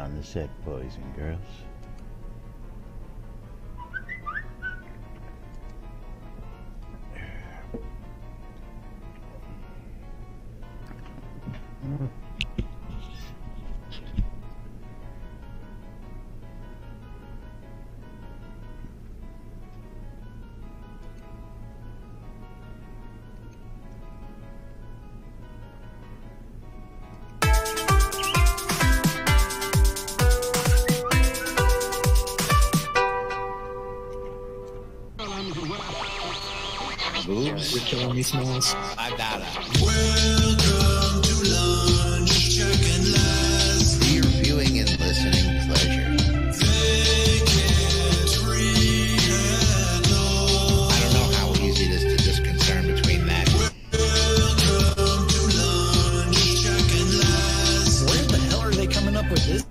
on the set, boys and girls. Boobs? You're killing me, Smalls. I gotta. Welcome to lunch, Jack and Les. Your viewing and listening pleasure. They can't read at all. I don't know how easy it is to discern between that. Welcome to lunch, Jack and Les. Where the hell are they coming up with this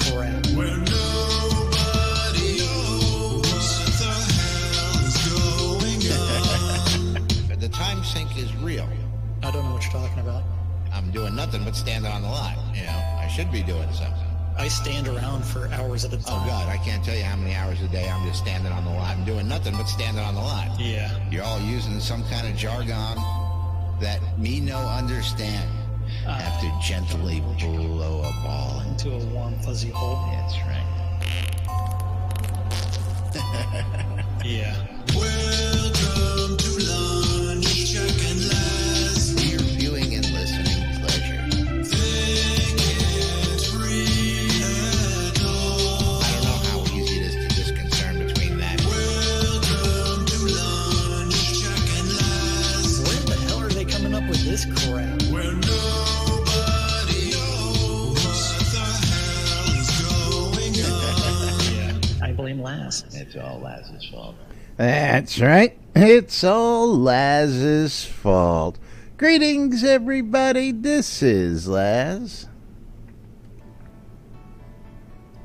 crap? Where nobody knows what the hell is going on. The time sink is real. I don't know what you're talking about. I'm doing nothing but standing on the line. You know, I should be doing something. I stand around for hours at a time. Oh, God, I can't tell you how many hours a day I'm just standing on the line. I'm doing nothing but standing on the line. Yeah. You're all using some kind of jargon that me no understand. Have to gently blow a ball into. Into a warm, fuzzy hole. That's right. Yeah. Welcome to lunch, Jack and Les. Your viewing and listening pleasure. They can't read at all. I don't know how easy it is to discern between that. Welcome to lunch, Jack and Les. Where the hell are they coming up with this crap? Where nobody knows what the hell is going on. Yeah. I blame Lass. It's all Laz's fault. That's right. It's all Laz's fault. Greetings, everybody. This is Laz.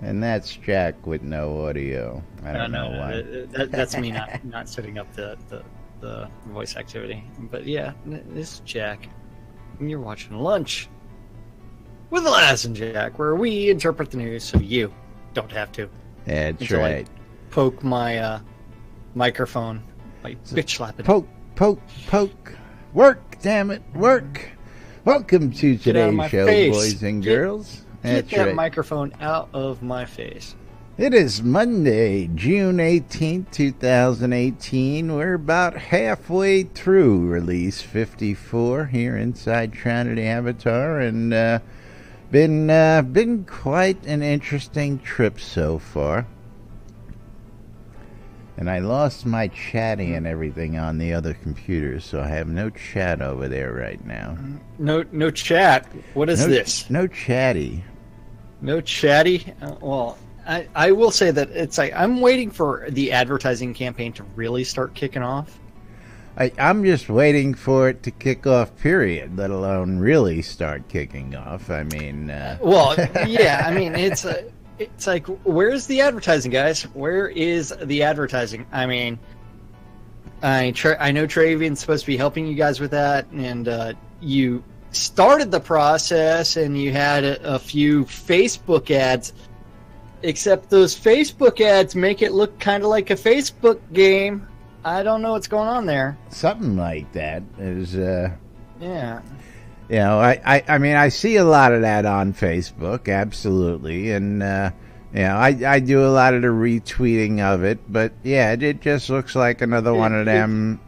And that's Jack with no audio. I don't know why. That's me not setting up the voice activity. But yeah, this is Jack. And you're watching Lunch with Laz and Jack, where we interpret the news so you don't have to. That's Until I right. poke my microphone by bitch slapping. Poke, poke, poke. Work, damn it, work. Welcome to Get out of today's my show, face. boys and Get- girls. Get That's that right. microphone out of my face. It is Monday, June 18th, 2018. We're about halfway through release 54 here inside Trinity Avatar, and been quite an interesting trip so far. And I lost my chatty and everything on the other computers, so I have no chat over there right now. No chat. What is this? No chatty. No chatty? Well, I will say that it's like I'm waiting for the advertising campaign to really start kicking off. I'm just waiting for it to kick off, period, let alone really start kicking off. I mean... Well, yeah, I mean, it's like, where's the advertising, guys? Where is the advertising? I mean, I know Travian's supposed to be helping you guys with that, and you started the process, and you had a few Facebook ads, except those Facebook ads make it look kind of like a Facebook game. I don't know what's going on there. Something like that is... Yeah. You know, I mean, I see a lot of that on Facebook, absolutely, and you know, I do a lot of the retweeting of it, but yeah, it just looks like another one of them.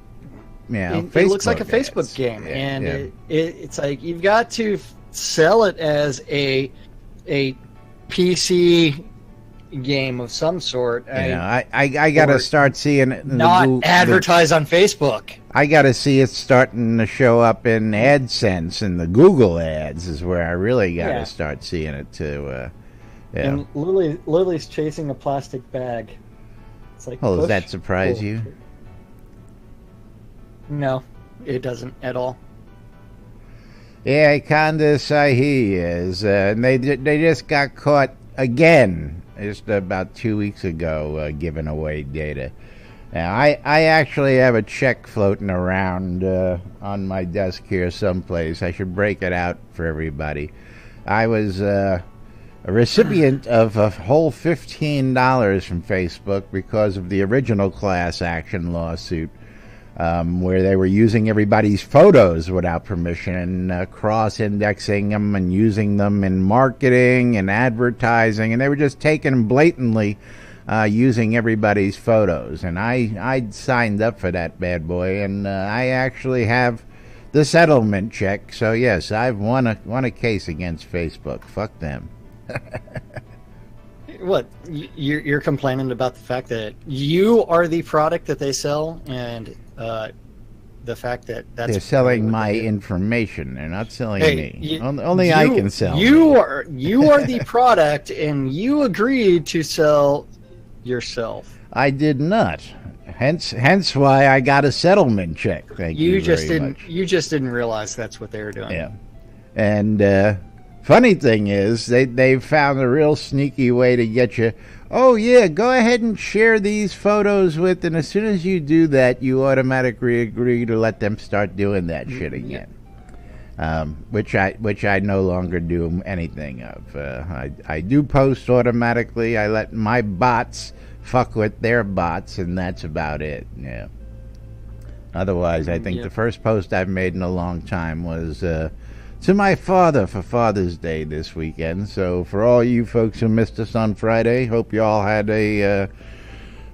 You know, it looks like a Facebook Facebook ads. game, Yeah, and yeah. it's like you've got to sell it as a PC game of some sort. You know, I got to start seeing it. Not advertise on Facebook. I got to see it starting to show up in AdSense, and the Google ads is where I really got to start seeing it too. Yeah. And Lily's chasing a plastic bag. It's like, Oh, does push, that surprise pull. you? No, it doesn't at all. Yeah, kinda he is. And they just got caught again, just about 2 weeks ago, giving away data. Now, I actually have a check floating around on my desk here someplace. I should break it out for everybody. I was a recipient of a whole $15 from Facebook because of the original class action lawsuit, where they were using everybody's photos without permission, cross-indexing them and using them in marketing and advertising, and they were just taking blatantly using everybody's photos. And I signed up for that bad boy, and I actually have the settlement check. So yes, I've won a case against Facebook. Fuck them. What? You're complaining about the fact that you are the product that they sell, and the fact that they're selling my information. They're not selling me. Only I can sell. You are the product, and you agreed to sell yourself. I did not. Hence why I got a settlement check. Thank you very much. You just didn't realize that's what they were doing. Yeah. And funny thing is, they've found a real sneaky way to get you. Oh yeah, go ahead and share these photos with, and as soon as you do that, you automatically agree to let them start doing that shit again. Which I no longer do anything of. I do post automatically. I let my bots fuck with their bots, and that's about it. Yeah. Otherwise, I think the first post I've made in a long time was to my father for Father's Day this weekend. So for all you folks who missed us on Friday, hope you all had a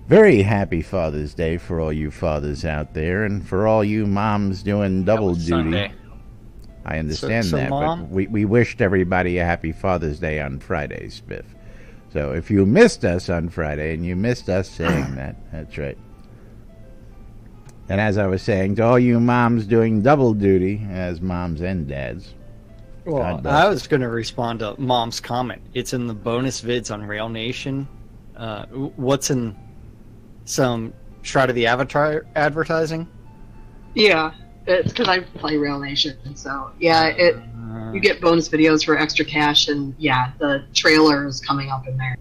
very happy Father's Day for all you fathers out there, and for all you moms doing double duty. Sunday. I understand that, Mom? but we wished everybody a happy Father's Day on Friday, Spiff. So if you missed us on Friday, and you missed us saying that, that's right. And as I was saying, to all you moms doing double duty as moms and dads. Well, I was going to respond to Mom's comment. It's in the bonus vids on Rail Nation. What's in some Shroud of the Avatar advertising? Yeah, it's because I play Rail Nation, so yeah, you get bonus videos for extra cash, and yeah, the trailer is coming up in there.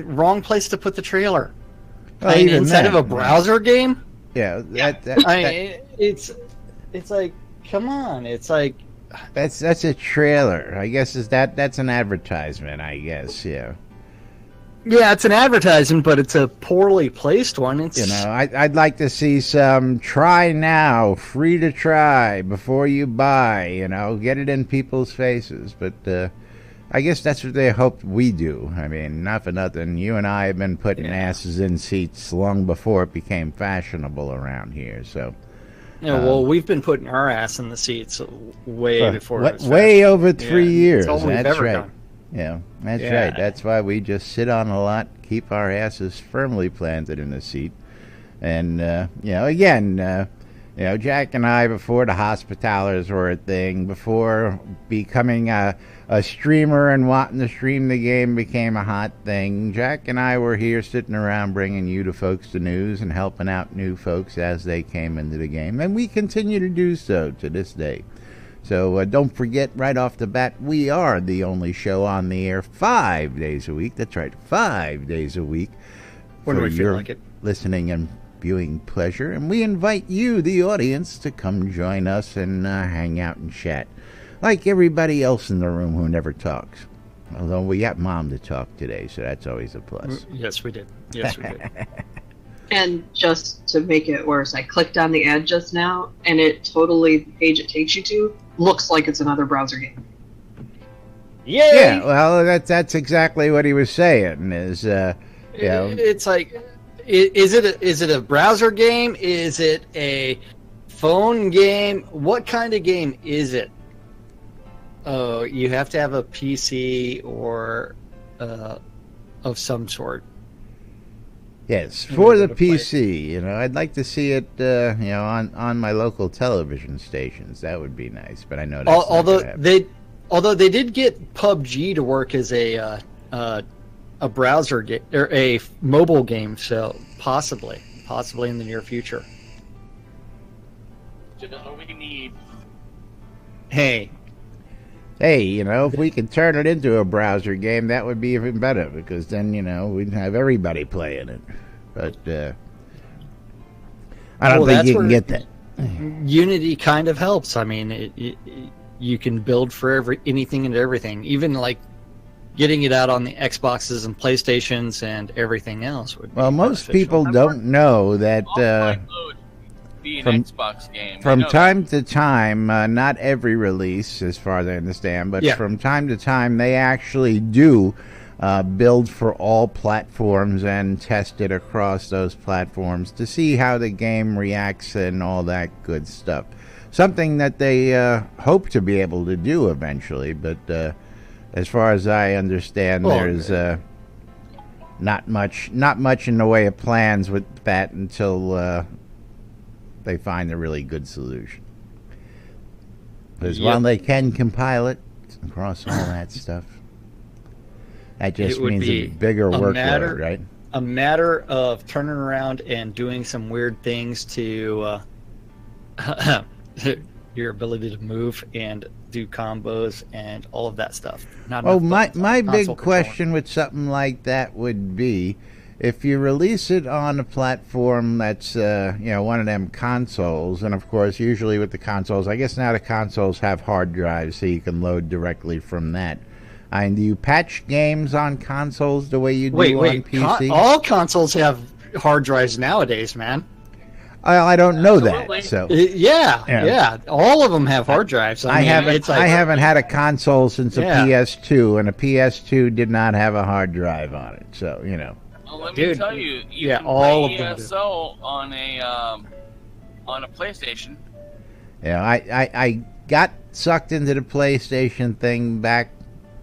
Wrong place to put the trailer. Well, Inside of a browser game? Yeah, it's like, come on, it's like that's a trailer. I guess that's an advertisement. I guess, yeah. Yeah, it's an advertisement, but it's a poorly placed one. It's I'd like to see some try now, free to try before you buy. Get it in people's faces. But I guess that's what they hoped we do. I mean, not for nothing. You and I have been putting asses in seats long before it became fashionable around here. So, well, we've been putting our ass in the seats way before. Way over 3 years. That's all we've ever right. done. Yeah, that's right. That's why we just sit on a lot, keep our asses firmly planted in the seat. And, again, Jack and I, before the Hospitalers were a thing, before becoming a streamer and wanting to stream the game became a hot thing, Jack and I were here sitting around bringing you the folks the news and helping out new folks as they came into the game. And we continue to do so to this day. So don't forget right off the bat, we are the only show on the air 5 days a week. That's right, 5 days a week. When we feel like it. Listening and viewing pleasure. And we invite you, the audience, to come join us and hang out and chat. Like everybody else in the room who never talks. Although we got Mom to talk today, so that's always a plus. Yes, we did. Yes, we did. And just to make it worse, I clicked on the ad just now, and the page it takes you to looks like it's another browser game. Yay! Yeah, well, that's exactly what he was saying. It's like, is it a browser game? Is it a phone game? What kind of game is it? Oh, you have to have a PC or of some sort. Yes, for the PC, I'd like to see it, on my local television stations. That would be nice, but I know that's although they did get PUBG to work as a browser game or a mobile game, so possibly in the near future. Just what we need. Hey, if we could turn it into a browser game, that would be even better, because then, we'd have everybody playing it. But I don't think you can get that. Unity kind of helps. I mean, you can build for anything and everything, even like getting it out on the Xboxes and PlayStations and everything else would be Well, most beneficial. people don't know that Offline mode be an from- Xbox game. from I know time to time, not every release, as far as I understand, but Yeah. from time to time, they actually do build for all platforms and test it across those platforms to see how the game reacts and all that good stuff. Something that they hope to be able to do eventually, but as far as I understand, Well, there's not much in the way of plans with that until they find a really good solution. Because while Yep. they can compile it across all that stuff, that just It would means a be bigger a workload, matter- right? A matter of turning around and doing some weird things to your ability to move and do combos and all of that stuff. Not Well, enough buttons on my the big console controller. question with something like that would be, if you release it on a platform that's one of them consoles, and of course usually with the consoles, I guess now the consoles have hard drives so you can load directly from that. And do you patch games on consoles the way you do on PC? All consoles have hard drives nowadays, man. I don't know Absolutely. that. So Yeah. All of them have hard drives. I mean, it's like, I haven't had a console since a Yeah. PS2, and a PS2 did not have a hard drive on it. So Well, let Dude, me tell you, you yeah, can all play of them do. ESO on a PlayStation. I got sucked into the PlayStation thing back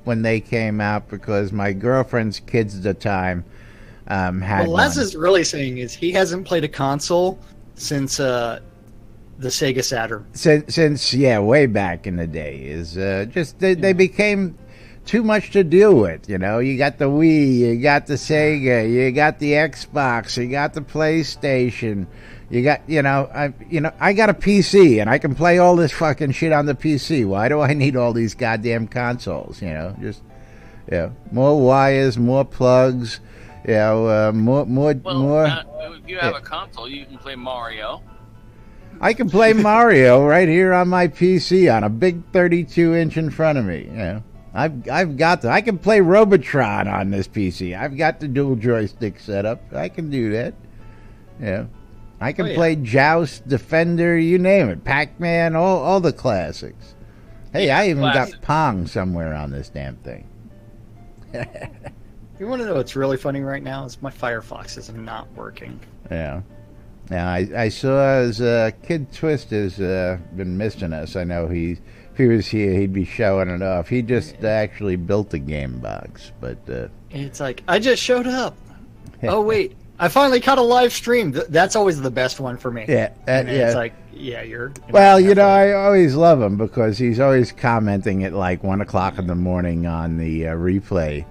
when they came out because my girlfriend's kids at the time had what Les one. is really saying is he hasn't played a console since the Sega Saturn. Since way back in the day is just they became too much to deal with. You got the Wii, you got the Sega, you got the Xbox, you got the PlayStation, you got I got a PC and I can play all this fucking shit on the PC. Why do I need all these goddamn consoles? More wires, more plugs, more. Well, if you have a console, you can play Mario. I can play Mario right here on my PC on a big 32-inch in front of me. I've got I can play Robotron on this PC. I've got the dual joystick setup. I can do that. I can play Joust, Defender, you name it, Pac-Man, all the classics. Hey, I even Classic. got Pong somewhere on this damn thing. You want to know what's really funny right now is my Firefox is not working. Yeah. Now I saw his Kid Twist has been missing us. I know if he was here, he'd be showing it off. He just actually built a game box, but It's like, I just showed up. Oh, wait. I finally caught a live stream. That's always the best one for me. yeah, And yeah. it's like, yeah, you're... Well, I always love him because he's always commenting at like 1 o'clock in the morning on the replay.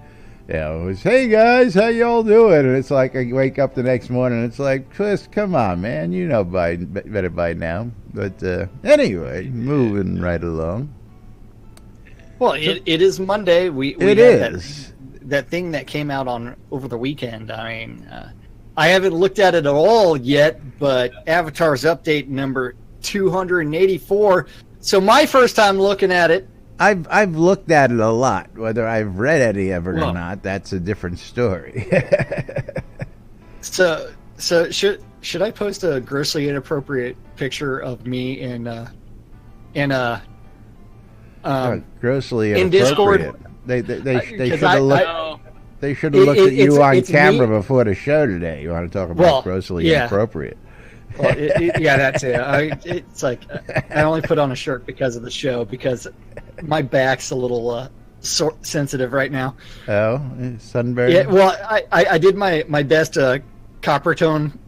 It's, hey guys, how y'all doing? And it's like I wake up the next morning and it's like, Twist, come on, man, better by now. But anyway, moving right along. Well, it is Monday. We It had is. that thing that came out over the weekend. I mean, I haven't looked at it at all yet, but Avatar's update number 284. So my first time looking at it. I've looked at it a lot. Whether I've read any of it Well- or not, that's a different story. So should I post a grossly inappropriate picture of me in Grossly in inappropriate. Discord? They Because should have looked. No, They should have looked at you on it's camera me- before the show today. You want to talk about Well, grossly yeah. inappropriate? Well, yeah, that's it. It's like I only put on a shirt because of the show because my back's a little sensitive right now. Oh, sunburn. Yeah, well, I did my best copper tone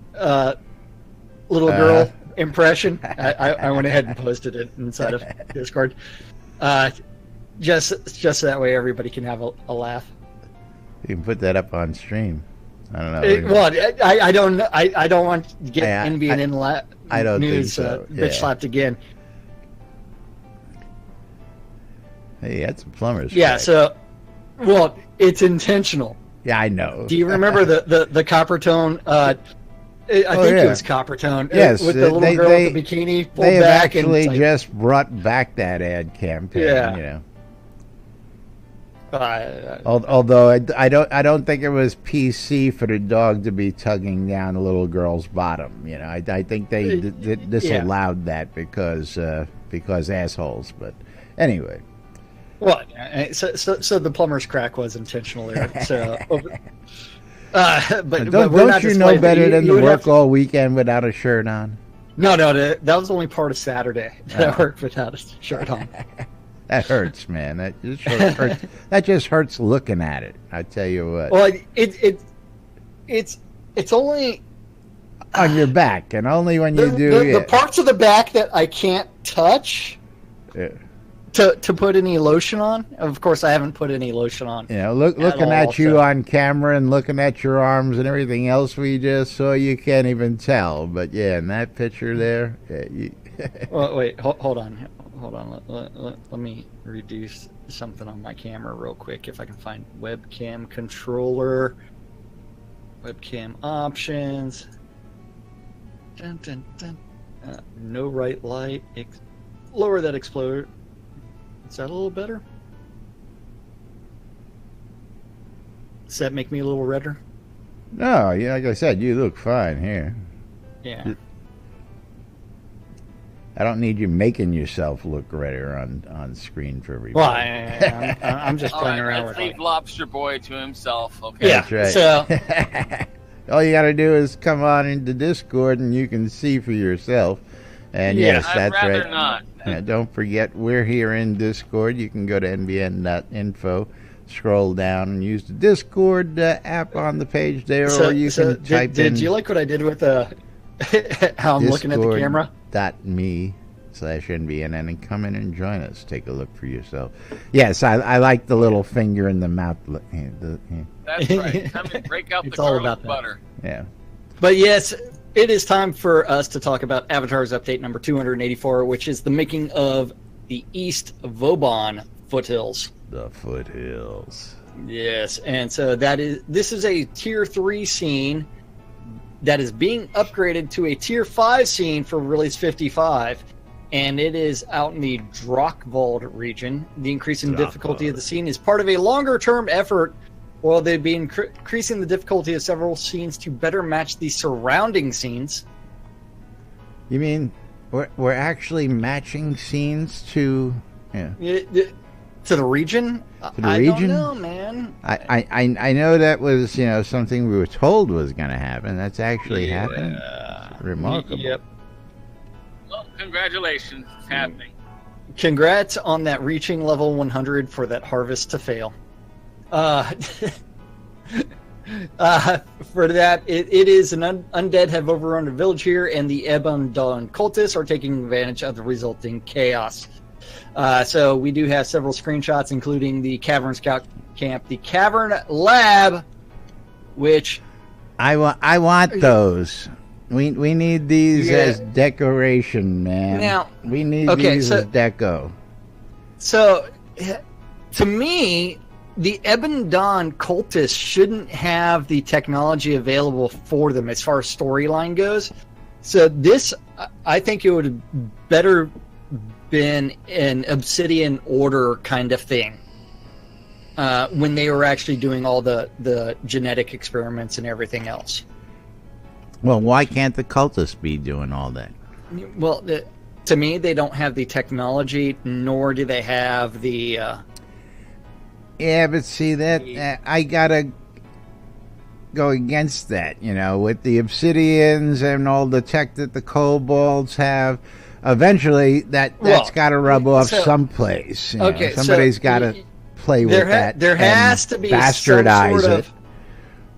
little girl impression. I went ahead and posted it inside of Discord, just that way everybody can have a laugh. You can put that up on stream. I don't know. Well, I don't know. I don't want to get Yeah, NBNN I don't think news so, bitch yeah. slapped again. Hey, that's a plumber's. Yeah, strike. so, well, it's intentional. Yeah, I know. Do you remember the copper tone I think it was Coppertone. Yes, with the little girl with the bikini pulled they have back. actually and it's just brought back that ad campaign. Yeah. You know. like, Although I don't think it was PC for the dog to be tugging down a little girl's bottom. You know, I think they disallowed that because assholes. But anyway. What? So the plumber's crack was intentional there. So, but we're Don't not you know displaying- better than you to would work have to- all weekend without a shirt on? No, that was only part of Saturday that I worked without a shirt on. That hurts, man. That just hurts. That just hurts looking at it. I tell you what. Well, it's only On your back, and only when you do the parts of the back that I can't touch. Yeah. To put any lotion on. Of course, I haven't put any lotion on. You know, looking all, at you so- on camera and looking at your arms and everything else we just saw, you can't even tell. But yeah, in that picture there, Well, wait, hold on. Let me reduce something on my camera real quick. If I can find webcam controller, webcam options. Dun, dun, dun. No right light. Lower that exploder. Is that a little better? Does that make me a little redder? no, yeah, like I said, you look fine here. Yeah. I don't need you making yourself look redder on screen for everybody. Well, I'm just All playing right, around let's with leave it. Lobster Boy to himself. Okay. Yeah. That's right. So All you got to do is come on into Discord and you can see for yourself. And Yeah. yes, I'd that's rather right. not. Don't forget, we're here in Discord. You can go to nbn.info, scroll down, and use the Discord app on the page there, or you can type in Did you like what I did with how I'm looking at the camera? discord.me/NBNN and come in and join us. Take a look for yourself. Yes, I like the little finger in the mouth. That's right. Come and break out It's the all garlic about that. butter. Yeah. But yes, it is time for us to talk about Avatar's update number 284, which is the making of the East Vauban foothills. The foothills. Yes, and so this is a tier 3 scene that is being upgraded to a tier 5 scene for release 55, and it is out in the Drakvald region. The increase in difficulty of the scene is part of a longer term effort. Well, they've been increasing the difficulty of several scenes to better match the surrounding scenes. You mean we're actually matching scenes to? Yeah. To the region? To the I region? don't know, man. I know that was something we were told was going to happen. That's actually happened. Remarkable. Yep. Well, congratulations. It's happening. Congrats on that reaching level 100 for that harvest to fail. For that, it is an undead have overrun the village here, and the Ebon Dawn cultists are taking advantage of the resulting chaos. So we do have several screenshots, including the Cavern Scout Camp, the Cavern Lab, which I want those. We need these as decoration, man. Now, we need okay, these as deco. So, to me, the Ebon Dawn cultists shouldn't have the technology available for them as far as storyline goes. So this, I think it would have better been an Obsidian Order kind of thing. When they were actually doing all the genetic experiments and everything else. Well, why can't the cultists be doing all that? Well, to me, they don't have the technology, nor do they have the... Yeah, but see that I gotta go against that. With the Obsidians and all the tech that the Kobolds have, eventually that's got to rub off someplace. Okay, somebody's got to play with that. There has to be bastardize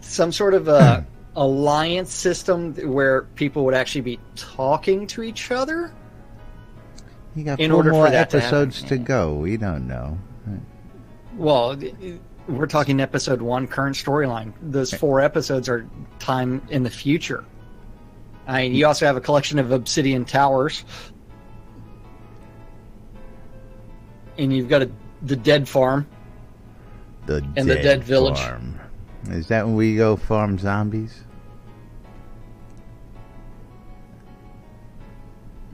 some sort of alliance system where people would actually be talking to each other. You got in 4 order more for that episodes to to go. We don't know. Well, we're talking episode 1, current storyline. Those 4 episodes are time in the future. I mean, you also have a collection of obsidian towers. And you've got the dead farm. The dead village. Farm. Is that when we go farm zombies?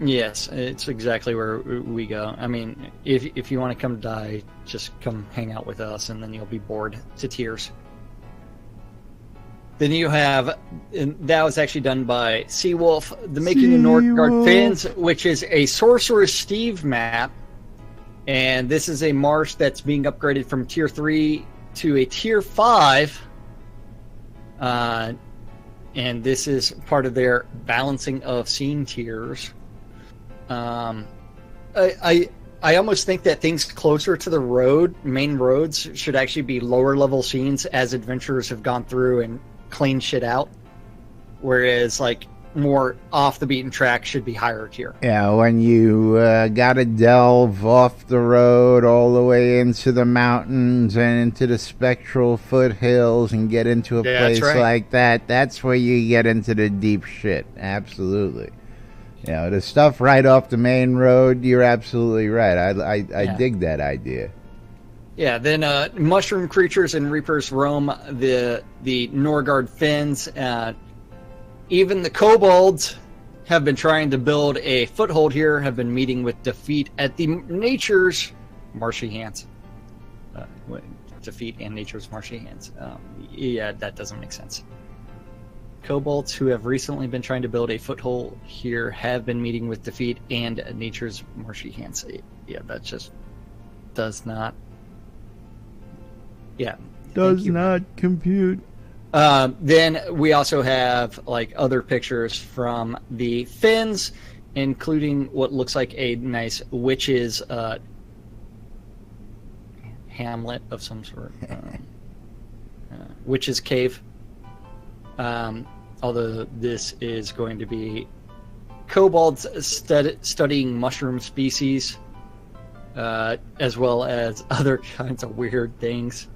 Yes, it's exactly where we go. I mean, if you want to come die, just come hang out with us, and then you'll be bored to tears. Then you have, and that was actually done by Seawolf, the Making of Northgard Fins, which is a Sorcerer Steve map. And this is a marsh that's being upgraded from Tier 3 to a Tier 5. And this is part of their balancing of scene tiers. I almost think that things closer to the main roads, should actually be lower level scenes as adventurers have gone through and clean shit out, whereas like more off the beaten track should be higher tier. Yeah, when you gotta delve off the road all the way into the mountains and into the spectral foothills and get into a place like that, that's where you get into the deep shit. Absolutely. You know, the stuff right off the main road, you're absolutely right. I dig that idea. Yeah, then mushroom creatures and reapers roam the Norgard Fens. Even the kobolds have been trying to build a foothold here, have been meeting with defeat at the Nature's Marshy Hands. Defeat and Nature's Marshy Hands. Yeah, that doesn't make sense. Kobolds who have recently been trying to build a foothold here have been meeting with defeat and Nature's Marshy Hands. Yeah, that just does not... Yeah. Does not compute. Then we also have like other pictures from the Finns, including what looks like a nice witch's hamlet of some sort. Witch's cave. Although this is going to be kobolds studying mushroom species, as well as other kinds of weird things.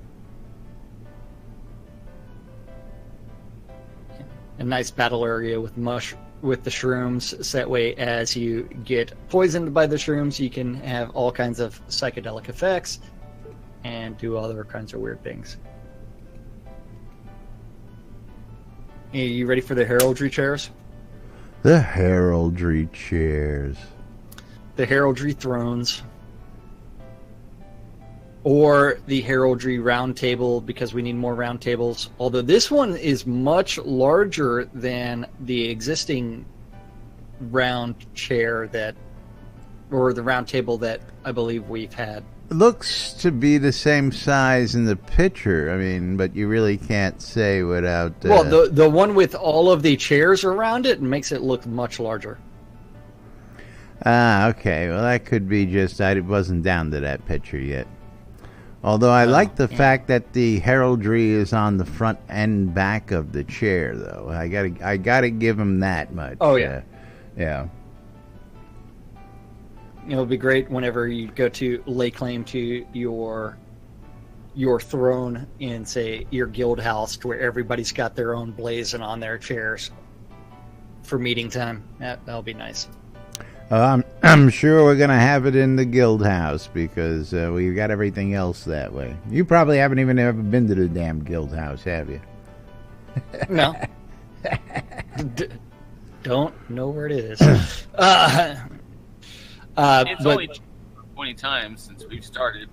A nice battle area with the shrooms, so that way as you get poisoned by the shrooms, you can have all kinds of psychedelic effects and do other kinds of weird things. Are you ready for the heraldry chairs? The heraldry chairs. The heraldry thrones. Or the heraldry round table, because we need more round tables. Although this one is much larger than the existing round chair or the round table that I believe we've had. It looks to be the same size in the picture. I mean, but you really can't say without... Well, the one with all of the chairs around it makes it look much larger. Ah, okay. Well, that could be just... I wasn't down to that picture yet. Although I like the fact that the heraldry is on the front and back of the chair, though. I gotta give him that much. Oh yeah, yeah. It'll be great whenever you go to lay claim to your throne in, say, your guild house, to where everybody's got their own blazon on their chairs for meeting time. That'll be nice. I'm sure we're going to have it in the guild house, because we've got everything else that way. You probably haven't even ever been to the damn guild house, have you? No. Don't know where it is. It's only 20 times since we've started.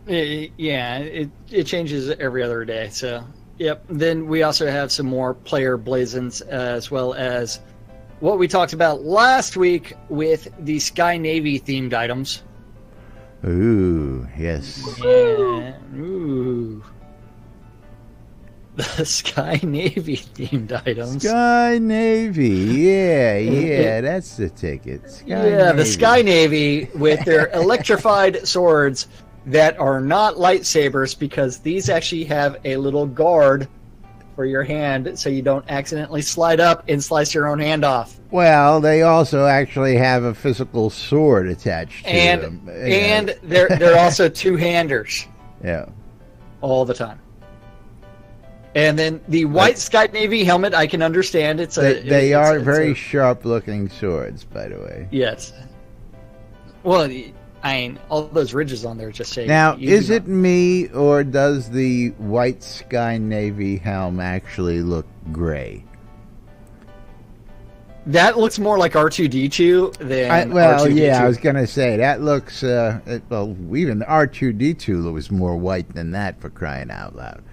Yeah, it changes every other day. So, yep. Then we also have some more player blazons, as well as what we talked about last week with the Sky Navy themed items. Ooh, yes. Yeah, ooh. The Sky Navy themed items. Sky Navy, yeah, that's the ticket. The Sky Navy with their electrified swords that are not lightsabers, because these actually have a little guard for your hand, so you don't accidentally slide up and slice your own hand off. Well, they also actually have a physical sword attached to them. And they're also two-handers. Yeah. All the time. And then the white Sky Navy helmet, I can understand. They are very sharp-looking swords, by the way. Yes. Well, I mean, all those ridges on there just say... Now, is it me, or does the white Sky Navy helm actually look gray? That looks more like R2D2 than well, R2D2. yeah, I was gonna say that looks. Well, even R2D2 was more white than that, for crying out loud.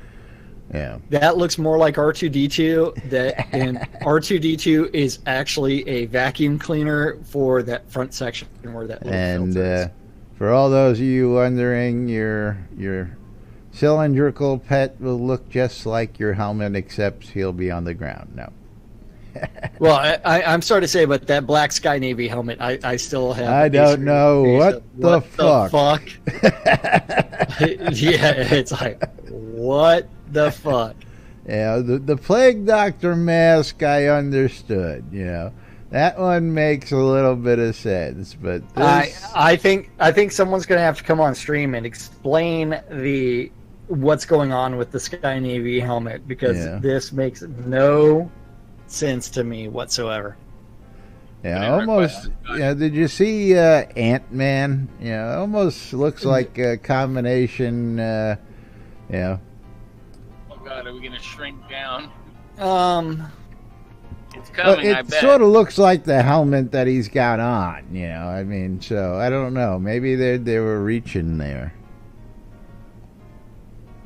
Yeah. That looks more like R2D2. And R2D2 is actually a vacuum cleaner for that front section where that little And filter is. for all those of you wondering, your cylindrical pet will look just like your helmet, except he'll be on the ground. No. Well, I'm sorry to say, but that black Sky Navy helmet, I still have. I don't know what the fuck. Yeah, it's like, what the fuck? Yeah, the Plague Doctor mask I understood. You know, that one makes a little bit of sense, but this... I think someone's gonna have to come on stream and explain what's going on with the Sky Navy helmet, because this makes no sense to me whatsoever. Yeah, almost. Yeah, did you see Ant-Man? Yeah, almost looks like a combination. Yeah. Oh God, are we gonna shrink down? It's Well, coming. I it bet. sort of looks like the helmet that he's got on. You know, I mean, so I don't know. Maybe they were reaching there.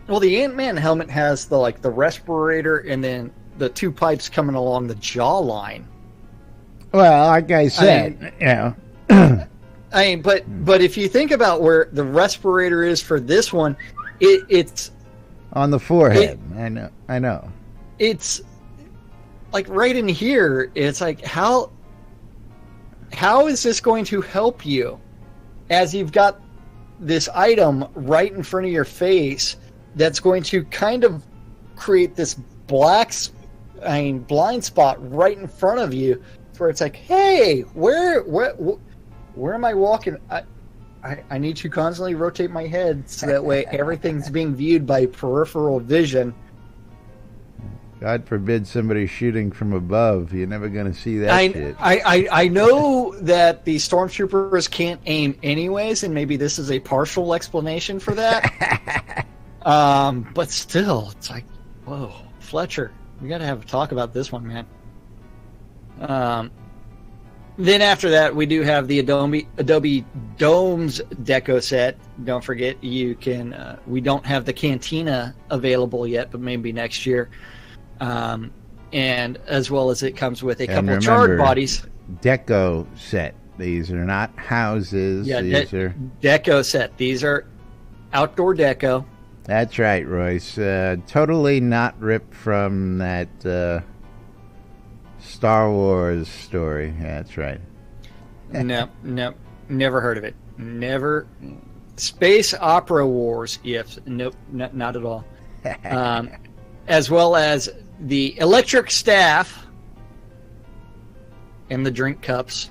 Well, the Ant-Man helmet has the respirator and then the two pipes coming along the jawline. Well, like I said, you know. I mean, but if you think about where the respirator is for this one, it's on the forehead. I know. It's like right in here. It's like how is this going to help you, as you've got this item right in front of your face that's going to kind of create this blind spot right in front of you, where it's like, hey, where am I walking? I need to constantly rotate my head so that way everything's being viewed by peripheral vision. God forbid somebody shooting from above. You're never going to see that shit. I know that the stormtroopers can't aim anyways, and maybe this is a partial explanation for that. But still, it's like, whoa, Fletcher, we got to have a talk about this one, man. Then after that, we do have the Adobe Domes deco set. Don't forget, you can. We don't have the Cantina available yet, but maybe next year. And as well as it comes with a couple of charred bodies. Deco set. These are not houses. Yeah, these are deco set. These are outdoor deco. That's right, Royce. Totally not ripped from that Star Wars story. That's right. No, never heard of it. Never. Space Opera Wars. Yes, nope, not at all. As well as the electric staff and the drink cups.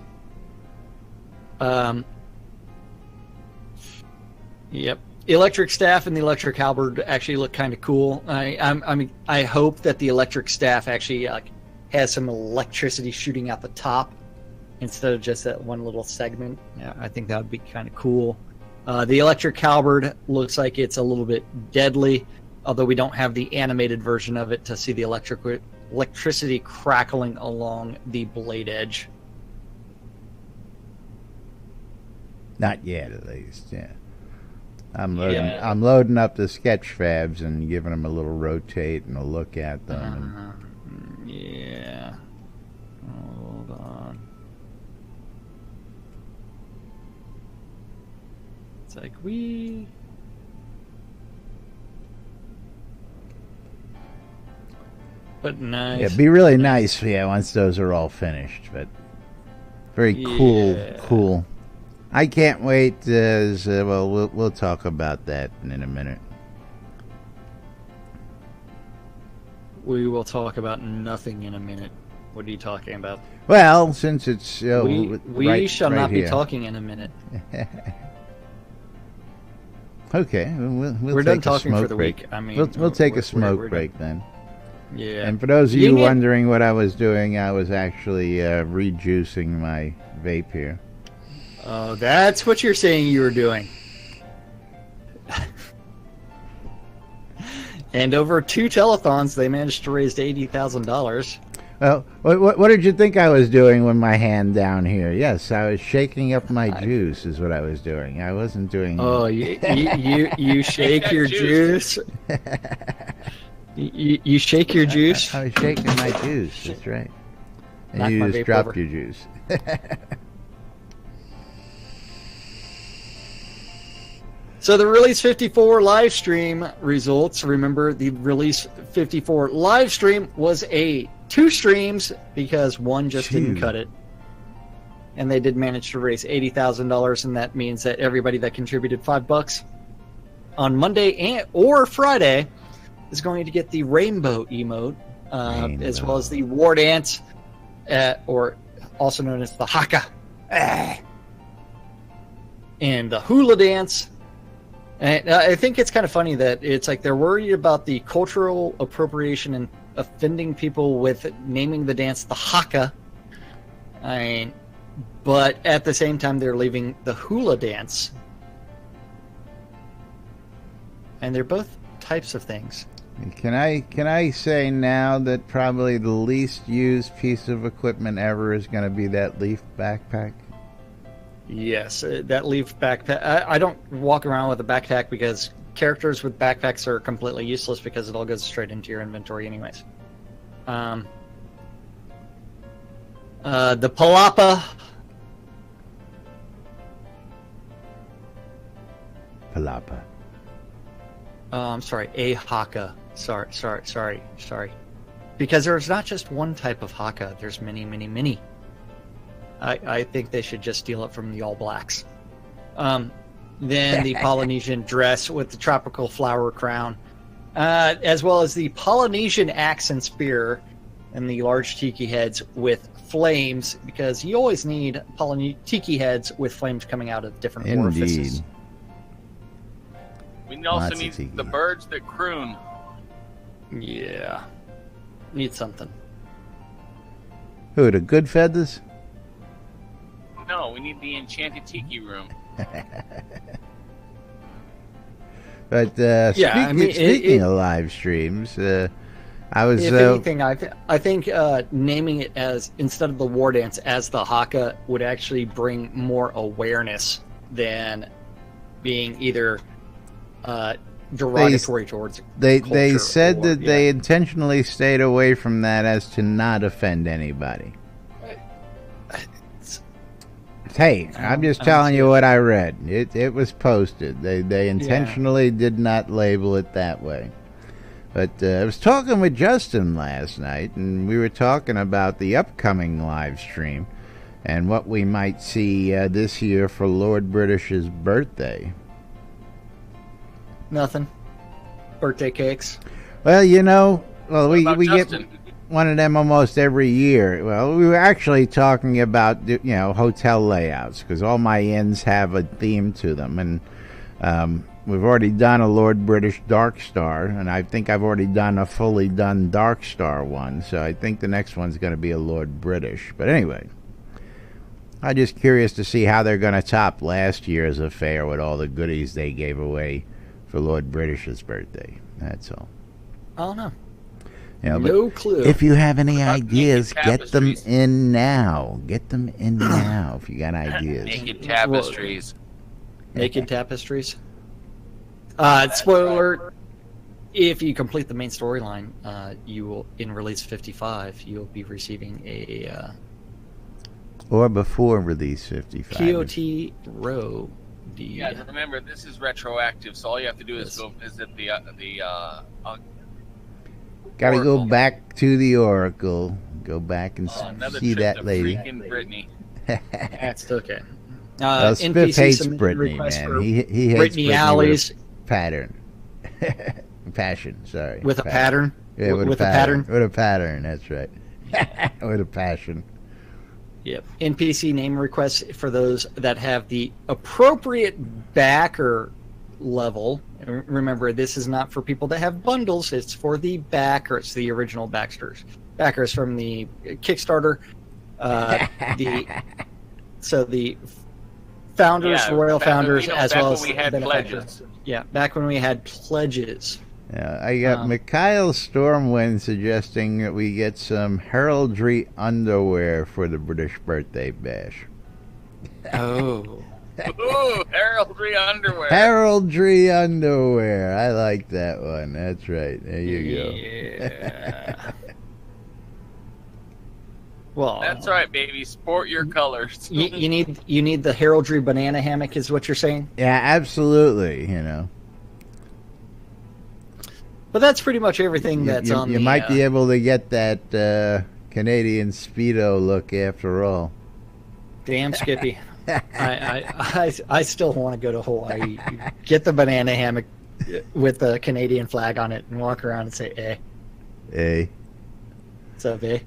Yep. Electric staff and the electric halberd actually look kind of cool. I hope that the electric staff actually has some electricity shooting out the top instead of just that one little segment. Yeah, I think that would be kind of cool. The electric halberd looks like it's a little bit deadly, although we don't have the animated version of it to see the electricity crackling along the blade edge. Not yet, at least. Yeah. I'm loading up the sketch fabs and giving them a little rotate and a look at them. Yeah. Hold on. It's like but nice. Yeah, it'd be really nice, once those are all finished. But very cool. I can't wait. We'll talk about that in a minute. We will talk about nothing in a minute. What are you talking about? Well, since it's we shall not be here. talking in a minute. Okay, we're done take a talking smoke for the break. week. I mean, we'll take a we're smoke break then. Yeah. And for those of you wondering what I was doing, I was actually rejuicing my vape here. Oh, that's what you're saying you were doing. And over 2 telethons, they managed to raise $80,000. Well, what did you think I was doing with my hand down here? Yes, I was shaking up my juice. Is what I was doing. I wasn't doing. Oh, you shake your juice. You shake your juice. I was shaking my juice. That's right. And Knock you my just vape dropped over. your juice. So the Release 54 live stream results. Remember, the Release 54 live stream was two streams because one just didn't Phew. cut it. And they did manage to raise $80,000, and that means that everybody that contributed $5 on Monday or Friday is going to get the rainbow emote, as well as the war dance, or also known as the haka, and the hula dance. And I think it's kind of funny that it's like they're worried about the cultural appropriation and offending people with naming the dance the haka. But at the same time, they're leaving the hula dance. And they're both types of things. Can I say now that probably the least used piece of equipment ever is going to be that leaf backpack? Yes, that leaf backpack. I don't walk around with a backpack because characters with backpacks are completely useless because it all goes straight into your inventory anyways. The Palapa. Palapa. I'm sorry, a haka. Sorry. Because there's not just one type of haka. There's many. I think they should just steal it from the All Blacks. Then the Polynesian dress with the tropical flower crown, as well as the Polynesian axe and spear, and the large tiki heads with flames, because you always need tiki heads with flames coming out of different orifices. Indeed. We also Lots of need tiki. the birds that croon. Yeah. Need something. Who, the good feathers? No, we need the enchanted tiki room. But speaking of live streams, I was. If anything, I think naming it as, instead of the war dance, as the haka would actually bring more awareness than being either derogatory towards They culture said or- that they intentionally stayed away from that as to not offend anybody. Hey, I'm just telling you what I read. It was posted. They intentionally did not label it that way. But I was talking with Justin last night, and we were talking about the upcoming live stream and what we might see this year for Lord British's birthday. Nothing. Birthday cakes. Well, we get Justin? one of them almost every year. Well, we were actually talking about hotel layouts, because all my inns have a theme to them, and we've already done a Lord British Dark Star, and I think I've already done a fully done Dark Star one, so I think the next one's going to be a Lord British. But anyway, I'm just curious to see how they're going to top last year's affair with all the goodies they gave away for Lord British's birthday. That's all. I don't know. But No clue. if you have any About ideas, naked get them tapestries. in now. Get them in now if you got ideas. Naked tapestries. Naked tapestries. Spoiler alert. If you complete the main storyline, you will, in Release 55, you'll be receiving a Or before release 55. POT row. Yeah, remember, this is retroactive, so all you have to do is go visit the Got to go Oracle. back to the Oracle. Go back and another see trip that to lady. freaking Brittany. That's okay. Well, Spiff NPC hates submitted Brittany, requests man. for He hates Brittany Brittany Alley's with a pattern. Passion, sorry. with a pattern. Yeah, with a pattern. With a pattern, that's right. With a passion. Yep. NPC name requests for those that have the appropriate backer level. Remember, this is not for people that have bundles. It's for the backers, the original backers from the Kickstarter. The founders, Yeah, royal back when- founders, you know, as back well when as we had benefactors. pledges. Yeah, back when we had pledges. I got Mikhail Stormwind suggesting that we get some heraldry underwear for the British birthday bash. Oh. Ooh, heraldry underwear. Heraldry underwear. I like that one. That's right. There you go. Yeah. Well, That's right, baby. Sport your colors. you need the heraldry banana hammock, is what you're saying? Yeah, absolutely. You know, But that's pretty much everything that's on you the... might be able to get that Canadian Speedo look after all. Damn, Skippy. I still want to go to Hawaii. Get the banana hammock with the Canadian flag on it and walk around and say, "Hey, Hey. what's up, eh?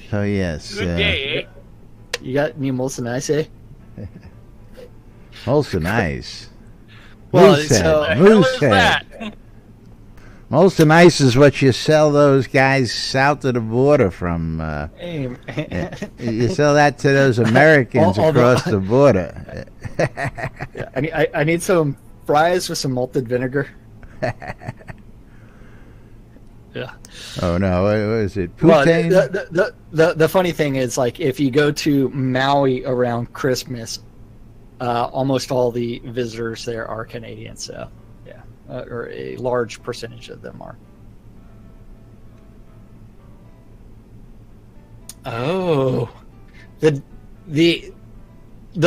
So yes. Good day, eh? You got any Molson Ice, eh?" Molson Ice. Well, Moosehead. so- The hell is Moosehead. that? Molson Ice is what you sell those guys south of the border from. Hey, You sell that to those Americans Although- across the border. I need some fries with some malted vinegar. Yeah. Oh no, what is it? Well, Poutine? the funny thing is, like, if you go to Maui around Christmas, almost all the visitors there are Canadian. So, yeah, or a large percentage of them are. Oh, the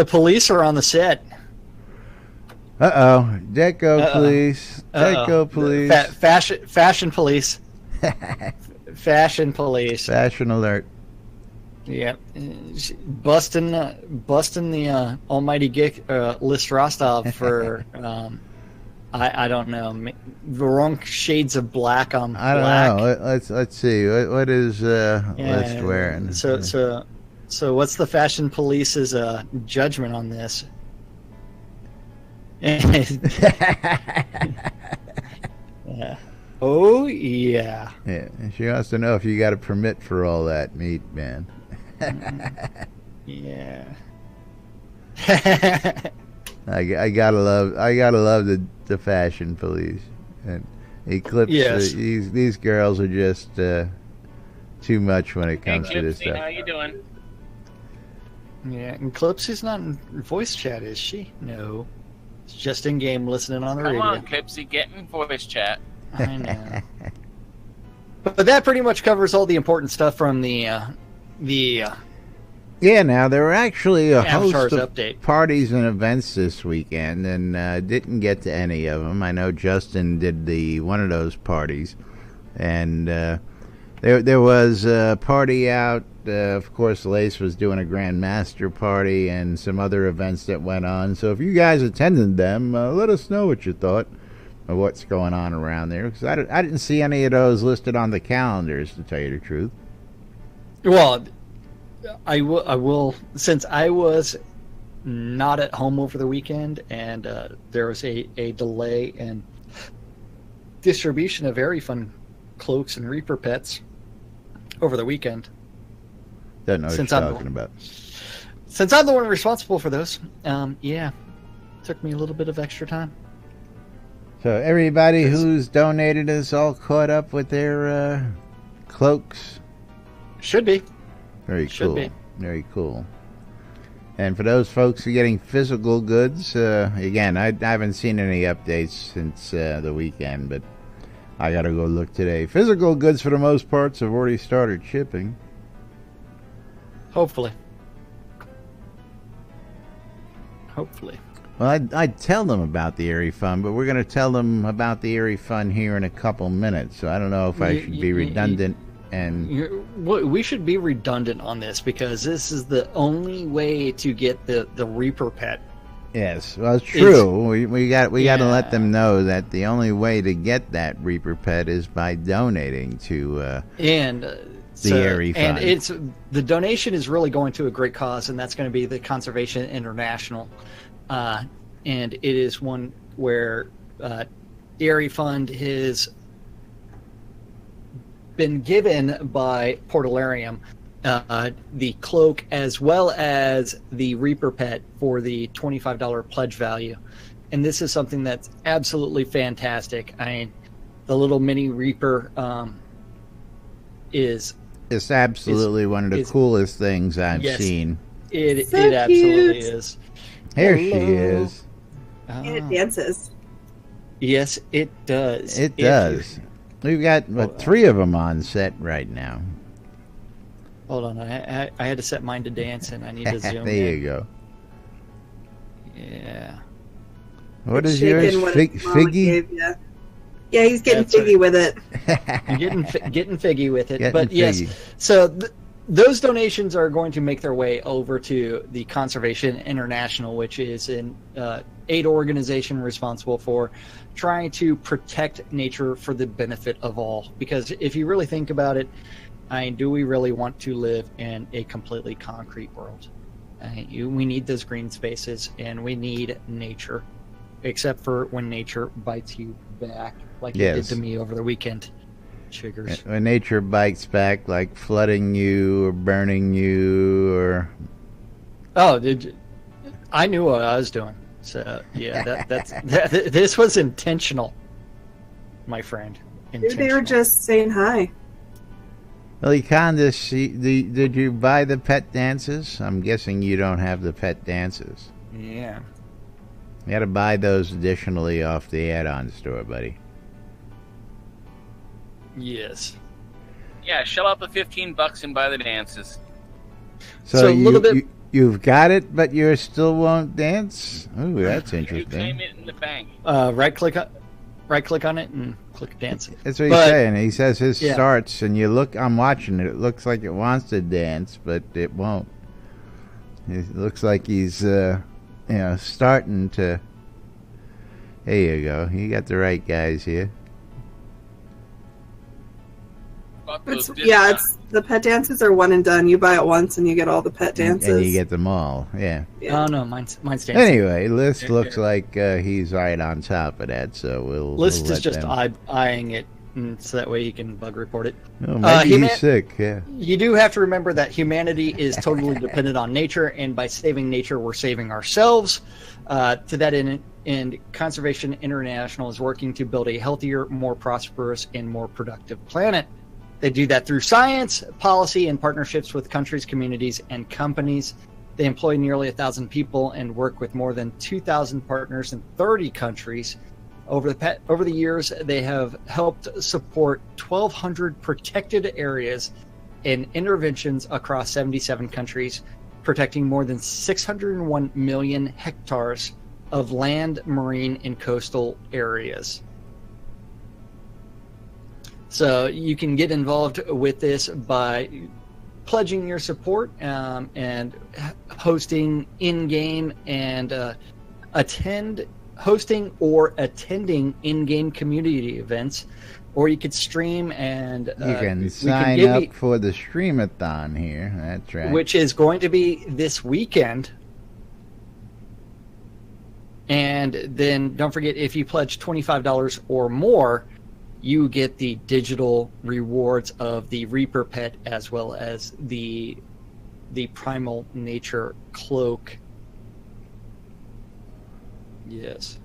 police are on the set. Uh-oh. Deco, Uh-oh. please. Uh-oh. Deco, please. Fashion police. Fashion police. Fashion alert. Yep. Busting the almighty List Rostov for I don't know, the wrong shades of black on I don't black. know. Let's see. What is List wearing? So what's the fashion police's judgment on this? Yeah. Oh yeah. Yeah, she wants to know if you got a permit for all that meat, man. Yeah. I gotta love the fashion police and Eclipse. Yes. These girls are just too much when it Hey, comes to this Clipsy, how stuff. you doing? Yeah, and Clipsy's not in voice chat, is she? No. It's just in game listening on the Come radio. on, Clipsy, get in voice chat. I know. But that pretty much covers all the important stuff from the Yeah, now there were actually a host Avatar's of update. parties and events this weekend, and didn't get to any of them. I know Justin did one of those parties, and there was a party out. Of course, Lace was doing a Grand Master party and some other events that went on. So if you guys attended them, let us know what you thought of what's going on around there, because I didn't see any of those listed on the calendars, to tell you the truth. Well, I will, since I was not at home over the weekend and there was a delay in distribution of very fun cloaks and Reaper pets over the weekend. Don't know what Since you're I'm the talking about. Since I'm the one responsible for those, yeah, took me a little bit of extra time. So everybody who's donated is all caught up with their cloaks. Should be. Very Should cool. be. Very cool. And for those folks who are getting physical goods, again, I haven't seen any updates since the weekend, but I got to go look today. Physical goods, for the most parts, have already started shipping. Hopefully. Hopefully. Well, I'd tell them about the Erie Fun, but we're going to tell them about the Erie Fun here in a couple minutes, so I don't know if I should be redundant. And we should be redundant on this because this is the only way to get the Reaper pet. yes, well, it's true. We got to let them know that the only way to get that Reaper pet is by donating to The Erie Fund. And the donation is really going to a great cause, and that's going to be the Conservation International. And it is one where the Erie Fund has been given by Portalarium the cloak as well as the Reaper pet for the $25 pledge value. and this is something that's absolutely fantastic. I mean, the little mini Reaper is It's absolutely one of the coolest things I've Yes. seen. it So absolutely cute. is. Here she Hello. is. And it Ah, dances. yes, it does. It does. We've got Hold on. 3 of them on set right now. Hold on, I had to set mine to dance, and I need to zoom There in. you go. Yeah. What It's is yours? shaking what its mama Figgy? gave ya. Yeah, he's getting That's right. figgy with it. You're getting figgy with it. Getting But yes, figgy. so those donations are going to make their way over to the Conservation International, which is an aid organization responsible for trying to protect nature for the benefit of all. Because if you really think about it, do we really want to live in a completely concrete world? We need those green spaces, and we need nature, except for when nature bites you back, like it did Yes. to me over the weekend. Chiggers. When nature bites back, like flooding you or burning you or... Oh, I knew what I was doing. So yeah, this was intentional, my friend. Maybe Intentional. they were just saying hi. Well, Candace, did you buy the pet dances? I'm guessing you don't have the pet dances. Yeah. You got to buy those additionally off the add-on store, buddy. Yes. Yeah, shell out the $15 and buy the dances. So a little bit- you've got it, but you still won't dance? Ooh, that's You interesting. claim it in the bank. Right click on it and click dance. That's what he's But- saying. He says his Yeah. starts, and you look. I'm watching it. It looks like it wants to dance, but it won't. It looks like he's, starting to. There you go. You got the right guys here. Bought those It's the pet dances are one and done. You buy it once and you get all the pet dances. And you get them all. Yeah. Yeah. Oh no, mine's dancing. Anyway, List looks like he's right on top of that, so we'll. List we'll is let just them. eyeing it, so that way he can bug report it. Oh, maybe Human- he's sick. Yeah. You do have to remember that humanity is totally dependent on nature, and by saving nature, we're saving ourselves. To that end, Conservation International is working to build a healthier, more prosperous, and more productive planet. They do that through science, policy, and partnerships with countries, communities, and companies. They employ nearly 1,000 people and work with more than 2,000 partners in 30 countries. Over the years, they have helped support 1,200 protected areas and interventions across 77 countries, protecting more than 601 million hectares of land, marine, and coastal areas. So you can get involved with this by pledging your support and hosting in-game and hosting or attending in-game community events, or you could stream and You can we sign give up you- for the streamathon here. That's right. which is going to be this weekend. And then don't forget, if you pledge $25 or more, you get the digital rewards of the Reaper Pet as well as the Primal Nature Cloak. Yes.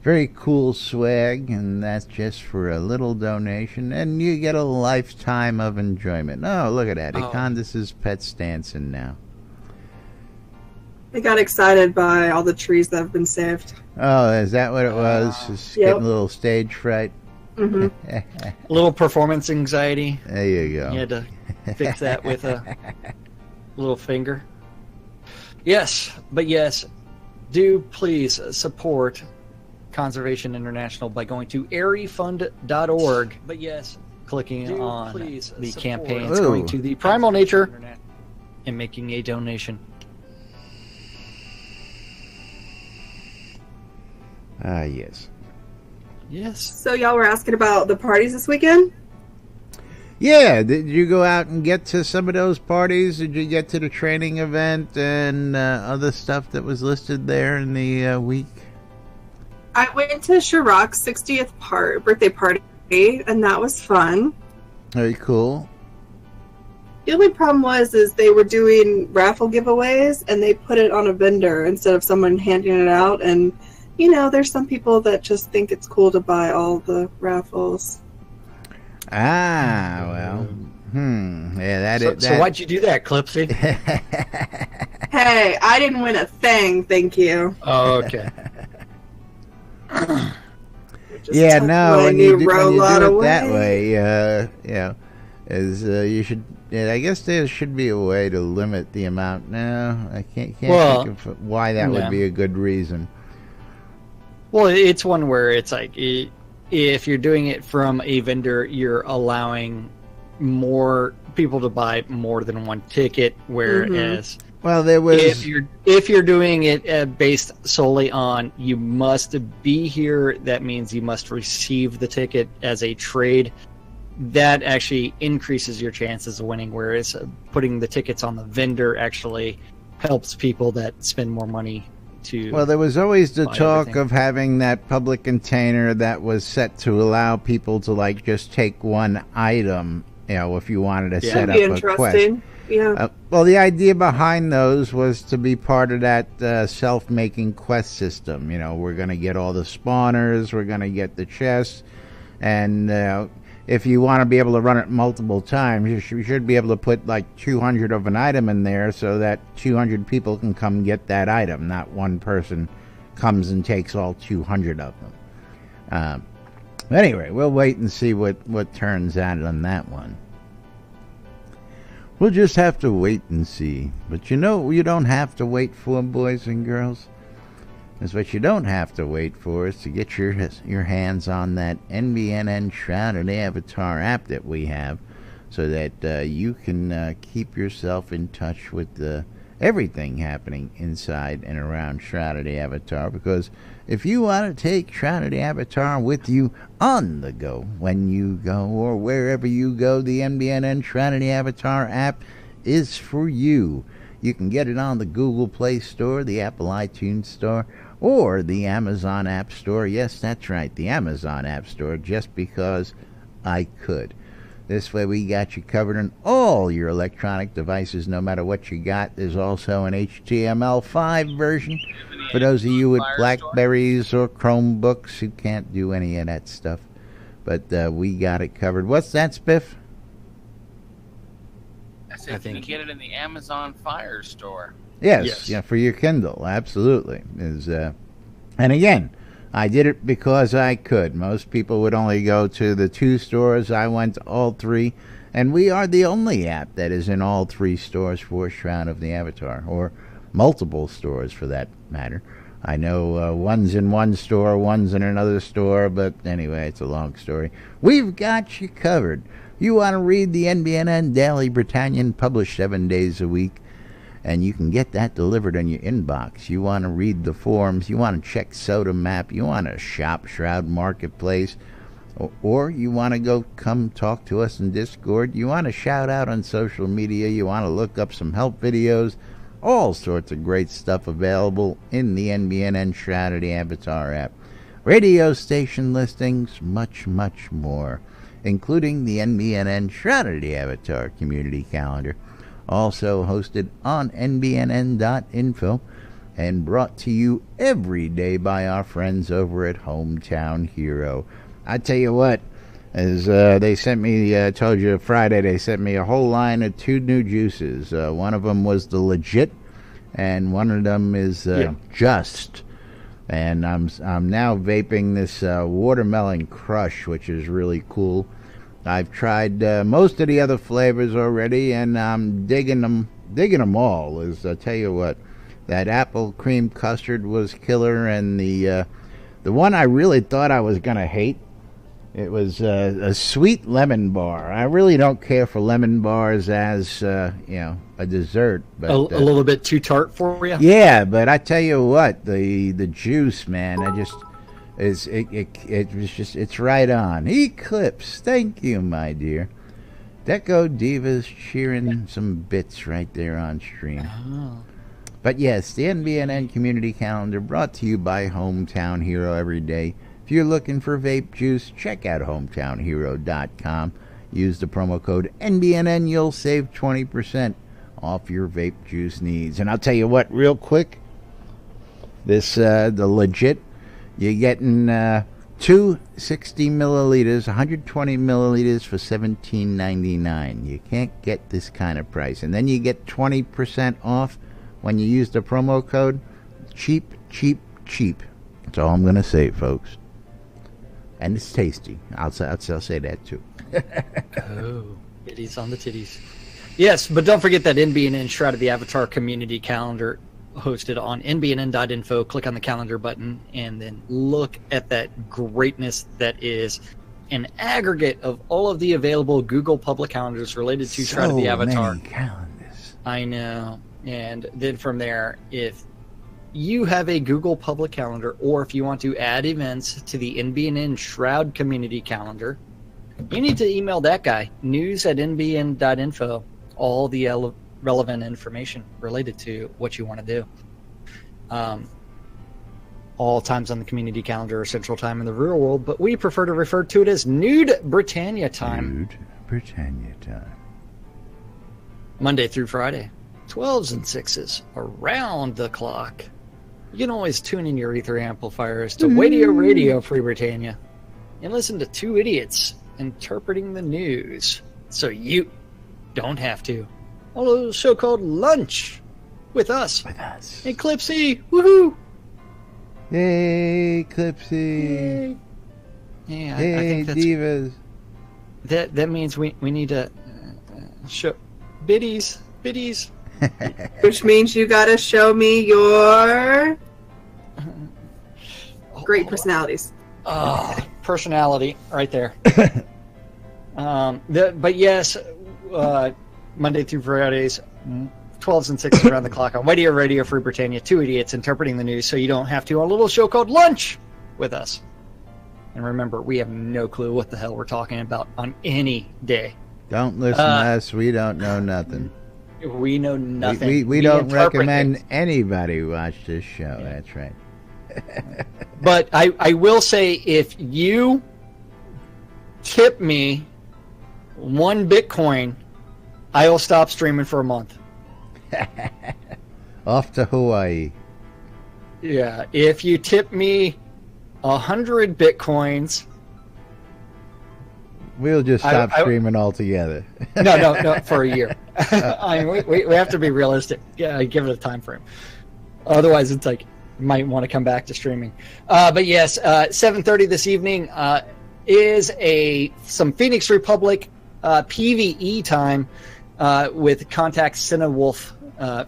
Very cool swag, and that's just for a little donation, and you get a lifetime of enjoyment. Oh, look at that. Oh. Candace's pet's dancing now. I got excited by all the trees that have been saved. Oh, is that what it was? Just Yep. getting a little stage fright? Hmm A little performance anxiety. There you go. You had to fix that with a little finger. Yes, but yes, do please support Conservation International by going to airyfund.org. But yes, clicking on the campaign, it's going to the Primal Nature and making a donation. Ah, yes. Yes. So y'all were asking about the parties this weekend? Yeah, did you go out and get to some of those parties? Did you get to the training event and other stuff that was listed there in the week? I went to Shroud's 60th birthday party, and that was fun. Very cool. The only problem is they were doing raffle giveaways, and they put it on a vendor instead of someone handing it out, and you know, there's some people that just think it's cool to buy all the raffles. Ah, well. Yeah, So why'd you do that, Clipsy? Hey, I didn't win a thing, thank you. Oh, okay. Just Yeah, took no, my when new you do robot it that away. way, you know, you should. Yeah, I guess there should be a way to limit the amount. No, I can't Well, think of why that would no. be a good reason. Well, it's one where it's like if you're doing it from a vendor, you're allowing more people to buy more than one ticket. Whereas Well, there was. if you're doing it based solely on you must be here, that means you must receive the ticket as a trade. That actually increases your chances of winning. Whereas putting the tickets on the vendor actually helps people that spend more money to. Well, there was always the buy talk everything. of having that public container that was set to allow people to like just take one item. You know, if you wanted to Yeah. set That'd up be a quest. interesting. Yeah. Well, the idea behind those was to be part of that self-making quest system. You know, we're going to get all the spawners, we're going to get the chests, and if you want to be able to run it multiple times, you should be able to put like 200 of an item in there so that 200 people can come get that item, not one person comes and takes all 200 of them. Anyway, we'll wait and see what turns out on that one. We'll just have to wait and see. But you know what you don't have to wait for, boys and girls? Is what you don't have to wait for is to get your hands on that NBNN Shroud Avatar app that we have, so that you can keep yourself in touch with everything happening inside and around Shrouded Avatar. Because if you want to take Shrouded Avatar with you on the go, when you go or wherever you go, the NBNN Shrouded Avatar app is for you. You can get it on the Google Play Store, the Apple iTunes Store, or the Amazon App Store. Yes, that's right, the Amazon App Store, just because I could. This way we got you covered on all your electronic devices, no matter what you got. There's also an HTML5 version for those of you with Blackberries or Chromebooks who can't do any of that stuff. But we got it covered. What's that, Spiff? I said you can get it in the Amazon Fire store. Yes. Yeah, for your Kindle, absolutely. And again, I did it because I could. Most people would only go to the 2 stores. I went to all 3, and we are the only app that is in all 3 stores for Shroud of the Avatar, or multiple stores for that matter. I know one's in one store, one's in another store, but anyway, it's a long story. We've got you covered. You want to read the NBNN Daily Britannian, published 7 days a week, and you can get that delivered in your inbox. You want to read the forums, you want to check Soda Map, you want to shop Shroud Marketplace, or you want to go come talk to us in Discord, you want to shout out on social media, you want to look up some help videos, all sorts of great stuff available in the NBNN Shrouded Avatar app. Radio station listings, much, much more, including the NBNN Shrouded Avatar community calendar, also hosted on nbnn.info and brought to you every day by our friends over at Hometown Hero. I tell you what, as they sent me, I told you Friday, they sent me a whole line of 2 new juices. One of them was the Legit, and one of them is Just. And I'm now vaping this Watermelon Crush, which is really cool. I've tried most of the other flavors already, and I'm digging them all. I tell you what, that apple cream custard was killer, and the one I really thought I was gonna hate, it was a sweet lemon bar. I really don't care for lemon bars as a dessert, but a little bit too tart for you. Yeah, but I tell you what, the juice, man, it's right on. Eclipse, thank you, my dear. Deco Divas cheering some bits right there on stream. But yes, the NBNN community calendar brought to you by Hometown Hero every day. If you're looking for vape juice, check out hometownhero.com. Use the promo code NBNN, you'll save 20% off your vape juice needs. And I'll tell you what, real quick, this the Legit, You're getting two 60 milliliters, 120 milliliters for $17.99. You can't get this kind of price. And then you get 20% off when you use the promo code. Cheap, cheap, cheap. That's all I'm going to say, folks. And it's tasty. I'll say that too. Oh, titties on the titties. Yes, but don't forget that NBNN Shroud of the Avatar community calendar hosted on nbnn.info. Click on the calendar button and then look at that greatness that is an aggregate of all of the available Google public calendars related to Shroud of the Avatar. Many calendars. I know. And then from there, if you have a Google public calendar or if you want to add events to the NBNN Shroud community calendar, you need to email that guy, news@nbn.info, all the relevant information related to what you want to do. All times on the community calendar are Central Time in the real world, but we prefer to refer to it as Nude Britannia Time. Nude Britannia Time. Monday through Friday, 12s and 6s, around the clock. You can always tune in your ether amplifiers to Radio Free Britannia and listen to two idiots interpreting the news so you don't have to. A little show called Lunch with us. Hey, Clipsy! Woohoo! Yay, Clipsy! Yeah, I Hey, think that's, divas! that means we need to show biddies. Which means you gotta show me your great personalities. Personality right there. But yes, Monday through Fridays, 12s and 6s around the clock on Radio Free Britannia. Two idiots interpreting the news so you don't have to. On a little show called Lunch with us. And remember, we have no clue what the hell we're talking about on any day. Don't listen to us. We don't know nothing. We know nothing. We don't interpret recommend things. anybody watch this show. Yeah. That's right. But I will say, if you tip me 1 Bitcoin, I will stop streaming for a month. Off to Hawaii. Yeah, if you tip me 100 Bitcoins, we'll just stop streaming altogether. No, for a year. I mean, we have to be realistic. Yeah, give it a time frame. Otherwise, it's like you might want to come back to streaming. But yes, 7:30 this evening is some Phoenix Republic PVE time with contact Cinewolf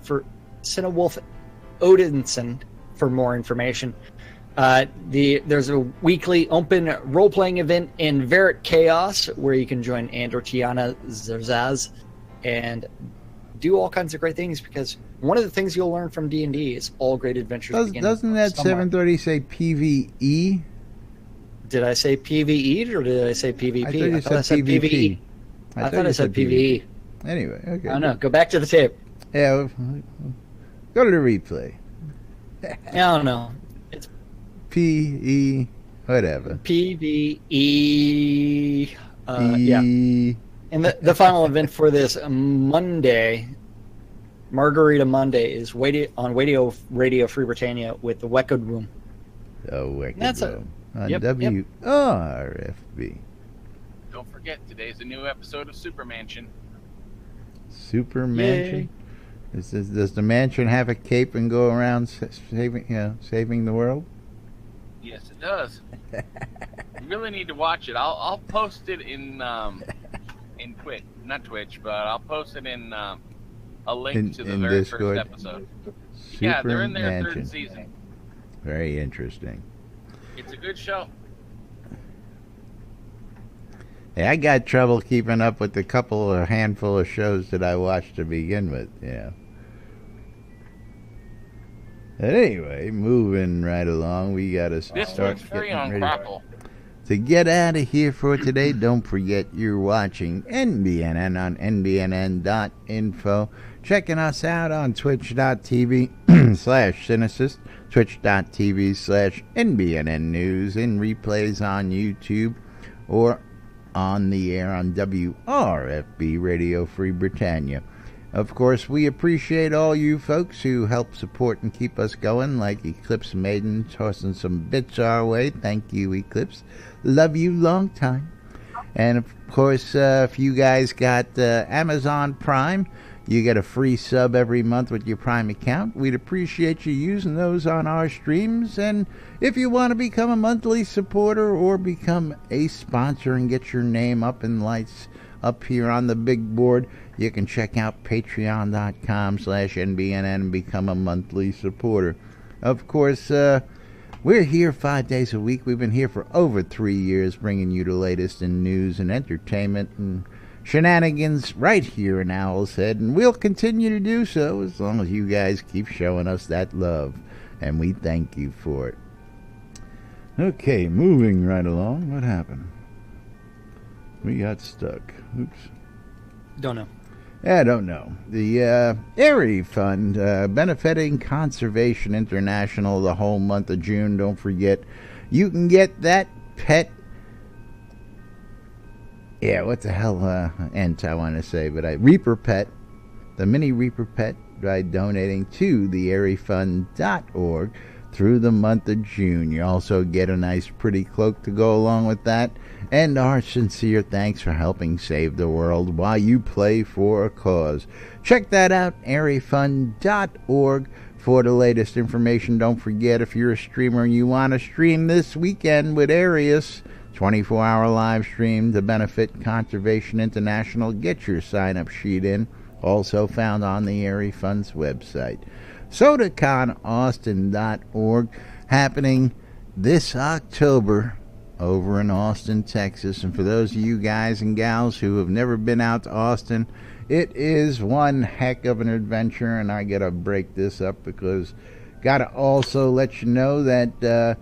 for Cinewolf Odinson for more information. There's a weekly open role-playing event in Verit Chaos where you can join Androtiana Zerzaz and do all kinds of great things, because one of the things you'll learn from D&D is all great adventures begin doesn't that somewhere. 7:30 say PVE? Did I say PVE or did I say PvP? I thought I said PvP. I thought I said PvE. Anyway, okay. I don't know. Go back to the tape. Yeah, go to the replay. I don't know. It's PE, whatever. PVE. Yeah. And the final event for this Monday, Margarita Monday, is on Radio Free Britannia with the Wicked Room. The Wicked That's Room. On yep. WRFB. Don't forget, today's a new episode of Super Mansion. Super Mansion? Does the mansion have a cape and go around saving the world? Yes, it does. You really need to watch it. I'll post it in Twitch, not Twitch, but I'll post it in a link to the very Discord. first episode. Super Yeah, they're in their Mansion. third season. Very interesting. It's a good show. Hey, I got trouble keeping up with the handful of shows that I watched to begin with, But anyway, moving right along, we got to This start one's very getting on ready. Grapple. To get out of here for today, don't forget you're watching NBNN on nbnn.info. Checking us out on twitch.tv/Cynicist, twitch.tv/NBNN News, and replays on YouTube or on the air on WRFB Radio Free Britannia. Of course, we appreciate all you folks who help support and keep us going, like Eclipse Maiden tossing some bits our way. Thank you, Eclipse. Love you long time. And of course, if you guys got Amazon Prime, you get a free sub every month with your Prime account. We'd appreciate you using those on our streams. And if you want to become a monthly supporter or become a sponsor and get your name up in lights up here on the big board, you can check out patreon.com/NBNN and become a monthly supporter. Of course, we're here 5 days a week. We've been here for over 3 years, bringing you the latest in news and entertainment and shenanigans right here in Owl's Head, and we'll continue to do so as long as you guys keep showing us that love, and we thank you for it. Okay, moving right along. What happened? We got stuck. Oops. Don't know. I don't know. The ARI Fund, benefiting Conservation International the whole month of June. Don't forget, you can get that pet. Yeah, what the hell, Ent, I want to say, but Reaper Pet, the mini Reaper Pet, by donating to the ARIFund.org through the month of June. You also get a nice pretty cloak to go along with that, and our sincere thanks for helping save the world while you play for a cause. Check that out, ARIFund.org, for the latest information. Don't forget, if you're a streamer and you want to stream this weekend with Arius, 24-hour live stream to benefit Conservation International, get your sign-up sheet in, also found on the ARI Fund's website. SodaConAustin.org, happening this October over in Austin, Texas. And for those of you guys and gals who have never been out to Austin, it is one heck of an adventure, and I gotta break this up because gotta also let you know that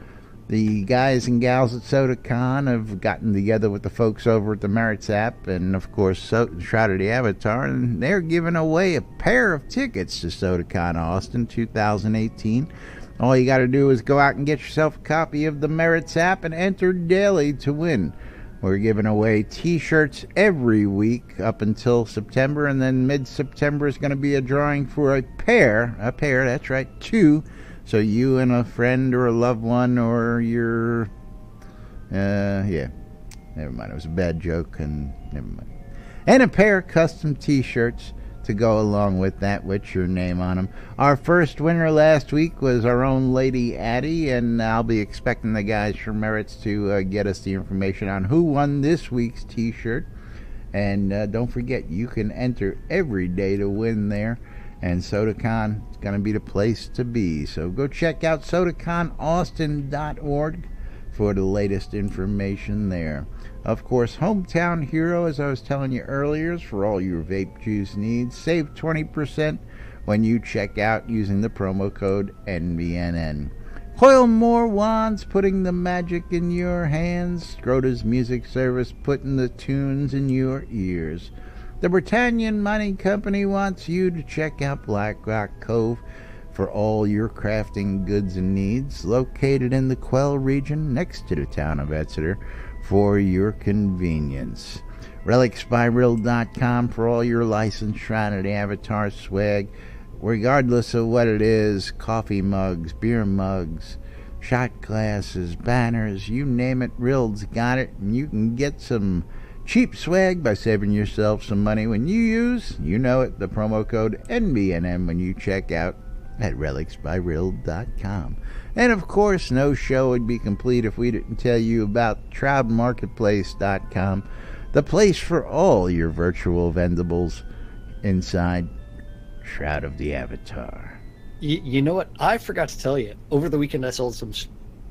the guys and gals at SodaCon have gotten together with the folks over at the Merits app and, of course, Shroud of the Avatar, and they're giving away a pair of tickets to SodaCon Austin 2018. All you got to do is go out and get yourself a copy of the Merits app and enter daily to win. We're giving away T-shirts every week up until September, and then mid-September is going to be a drawing for a pair, that's right, 2. So you and a friend or a loved one or your, never mind, it was a bad joke, and never mind. And a pair of custom T-shirts to go along with that with your name on them. Our first winner last week was our own Lady Addie, and I'll be expecting the guys from Merits to get us the information on who won this week's T-shirt. And don't forget, you can enter every day to win there. And SodaCon is going to be the place to be. So go check out SodaConAustin.org for the latest information there. Of course, Hometown Hero, as I was telling you earlier, is for all your vape juice needs. Save 20% when you check out using the promo code NBNN. Coil More Wands, putting the magic in your hands. Scrota's Music Service, putting the tunes in your ears. The Britannian Mining Company wants you to check out Black Rock Cove for all your crafting goods and needs, located in the Quell region next to the town of Exeter for your convenience. RelicsByRill.com for all your licensed Shroud of the Avatar swag, regardless of what it is, coffee mugs, beer mugs, shot glasses, banners, you name it, Rill's got it, and you can get some cheap swag by saving yourself some money when you use, you know it, the promo code NBNN when you check out at RelicsByRill.com. And of course, no show would be complete if we didn't tell you about TroutMarketplace.com, the place for all your virtual vendables inside Shroud of the Avatar. You know what? I forgot to tell you. Over the weekend, I sold some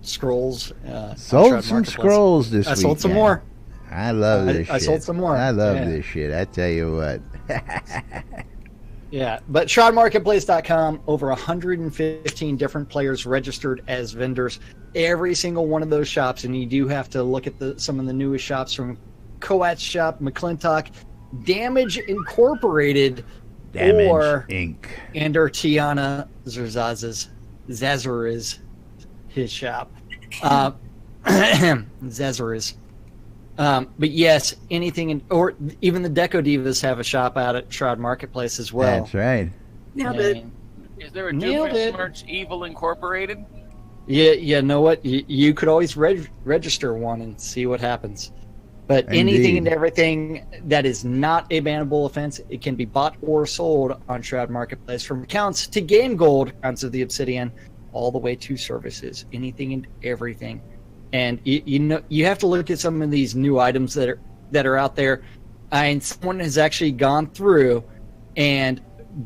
scrolls. Sold some scrolls this week. I sold some more. I love this shit. I sold some more. I love this shit. I tell you what. Yeah, but ShroudMarketplace.com, over 115 different players registered as vendors. Every single one of those shops, and you do have to look at some of the newest shops from Coat's shop, McClintock, Damage Incorporated, Damage Inc. And Tiana Zazar's his shop. Zazar's. But yes, anything, or even the Deco Divas have a shop out at Shroud Marketplace as well. That's right. Nailed it. And Is there a Nailed Jupiter it. Smirch Evil Incorporated? yeah, you know what? You could always register one and see what happens. But anything and Indeed. everything that is not a bannable offense, it can be bought or sold on Shroud Marketplace, from accounts to game gold accounts of the Obsidian, all the way to services, anything and everything. And you know, you have to look at some of these new items that are out there. And someone has actually gone through and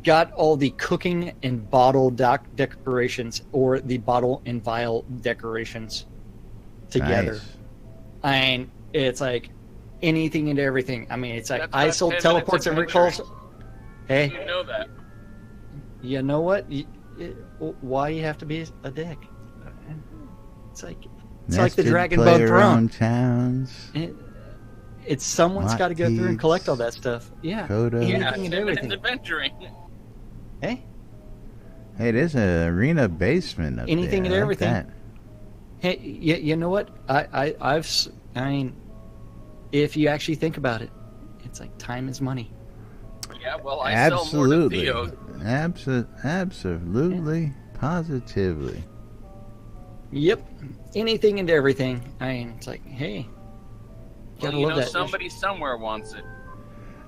got all the cooking and bottle decorations, or the bottle and vial decorations together. Nice. And it's like anything and everything. I mean, it's like That's I about sold 10 teleports and minutes of recalls. Hey, You know that. you know what? Why you have to be a dick? It's like the Nested Dragon Bone player-owned Throne. towns. It's someone's got to go through and collect all that stuff. Yeah, Coda. Yeah, anything and 10 minutes everything. adventuring. Hey, Hey, there's an arena basement up Anything there. and I like everything. that. hey, you know what? I mean, if you actually think about it, it's like time is money. Yeah, well, I sell more than Absolutely. Theo. Absolutely. Positively. Yep, anything and everything. I mean, it's like, hey, Well, gotta you love know, that. somebody somewhere wants it.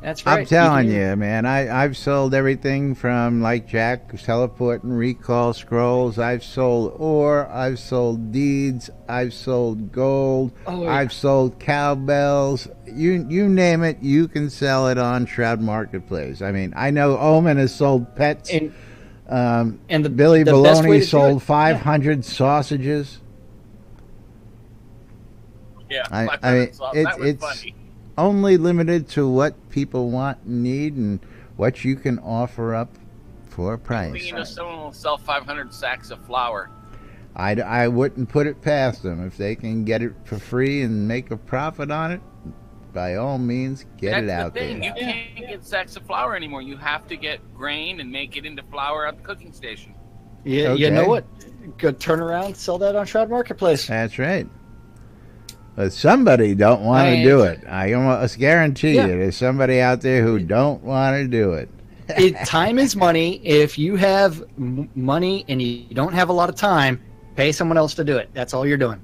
That's right. I'm telling can- you, man. I've sold everything from, like Jack, teleport and recall scrolls. I've sold ore. I've sold deeds. I've sold gold. Oh, yeah. I've sold cowbells. You name it, you can sell it on Shroud Marketplace. I mean, I know Omen has sold pets. And And the Billy the best way Baloney to do sold it- 500 sausages. Yeah, I my mean, parents thought that was it's funny. only limited to what people want and need and what you can offer up for a price. You know, someone will sell 500 sacks of flour. I wouldn't put it past them. If they can get it for free and make a profit on it, by all means, get That's it out the thing. there. You can't get sacks of flour anymore. You have to get grain and make it into flour at the cooking station. Yeah, you Okay. know what? Go turn around, sell that on Shroud Marketplace. That's right. But somebody don't want to I- do it. I almost guarantee Yeah. you there's somebody out there who don't want to do it. Time is money. If you have money and you don't have a lot of time, pay someone else to do it. That's all you're doing.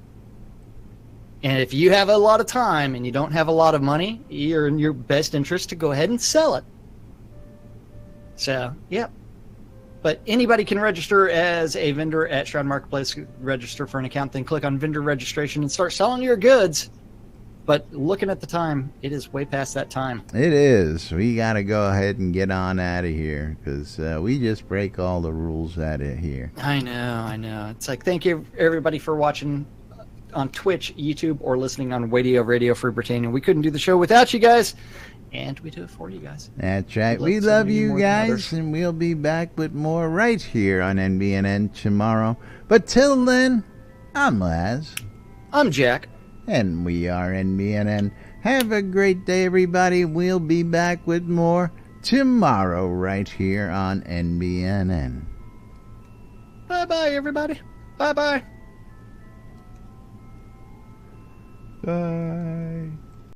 And if you have a lot of time and you don't have a lot of money, you're in your best interest to go ahead and sell it. So, yep. But anybody can register as a vendor at Shroud Marketplace, register for an account, then click on vendor registration and start selling your goods. But looking at the time, it is way past that time. It is. We got to go ahead and get on out of here because we just break all the rules out of here. I know. It's like, thank you everybody for watching on Twitch, YouTube, or listening on Radio Free Britannia. We couldn't do the show without you guys, and we do it for you guys. That's right. We We love some love of you you more than guys, others. and we'll be back with more right here on NBNN tomorrow. But till then, I'm Laz, I'm Jack. and we are NBNN. Have a great day, everybody. We'll be back with more tomorrow right here on NBNN. Bye-bye, everybody. Bye-bye. Bye.